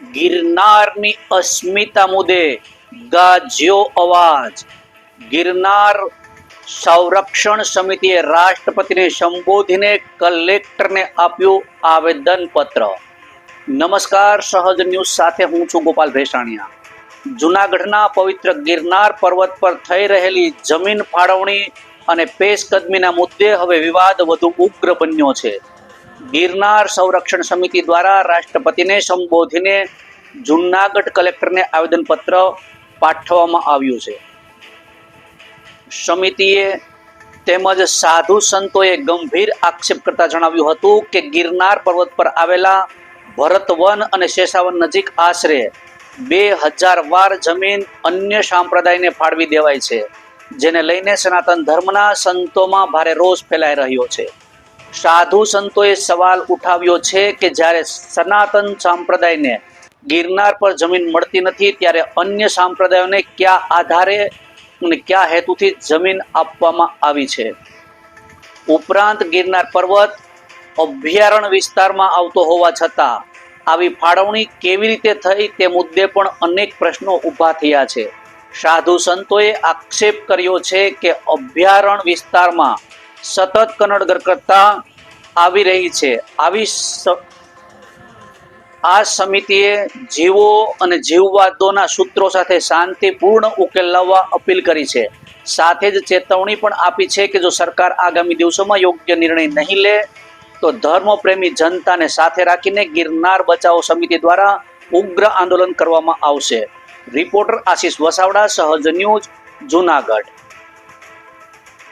ગિરનારની અસ્મિતા મુદ્દે ગાજ્યો અવાજ. ગિરનાર સંરક્ષણ સમિતિએ રાષ્ટ્રપતિને સંબોધીને કલેક્ટરને આપ્યું આવેદનપત્ર. નમસ્કાર, સહજ ન્યૂઝ સાથે હું છું ગોપાલ ભેસાણીયા. જૂનાગઢના પવિત્ર ગિરનાર પર્વત પર થઈ રહેલી જમીન ફાળવણી અને પેશકદમીના મુદ્દે હવે વિવાદ વધુ ઉગ્ર બન્યો છે. ગિરનાર સંરક્ષણ સમિતિ દ્વારા રાષ્ટ્રપતિને સંબોધીને જૂનાગઢ કલેક્ટરને આવેદનપત્ર પાઠવવામાં આવ્યું છે. સમિતિએ તેમજ સાધુ સંતોએ ગંભીર આક્ષેપ કરતા જણાવ્યું હતું કે ગિરનાર પર્વત પર આવેલા ભરતવન અને શેષાવન નજીક આશરે 2000 વાર જમીન અન્ય સંપ્રદાયને ફાળવી દેવાય છે, જેને લઈને સનાતન ધર્મના સંતોમાં ભારે રોષ ફેલાઈ રહ્યો છે. સાધુ સંતોએ સવાલ ઉઠાવ્યો છે કે જ્યારે સનાતન સંપ્રદાયને ગિરનાર પર જમીન મળતી નથી, ત્યારે અન્ય સંપ્રદાયોને કયા આધારે અને કયા હેતુથી જમીન આપવામાં આવી છે. ઉપરાંત ગિરનાર પર્વત અભયારણ્ય વિસ્તારમાં આવતો હોવા છતાં આવી ફાળવણી કેવી રીતે થઈ તે મુદ્દે પણ અનેક પ્રશ્નો ઊભા થયા છે. સાધુ સંતોએ આક્ષેપ કર્યો છે કે અભયારણ્ય વિસ્તારમાં સતત કનડગત આવી રહી છે. આ સમિતિએ જીવો અને જીવવાદોના સૂત્રો સાથે શાંતિપૂર્ણ ઉકેલ લાવવા અપીલ કરી છે. સાથે જ ચેતવણી પણ આપી છે કે જો સરકાર આગામી દિવસોમાં યોગ્ય નિર્ણય નહીં લે તો ધર્મપ્રેમી જનતાને સાથે રાખીને ગિરનાર બચાવો સમિતિ દ્વારા ઉગ્ર આંદોલન કરવામાં આવશે. રિપોર્ટર આશીષ વસાવડા, સહજ ન્યૂઝ, જૂનાગઢ.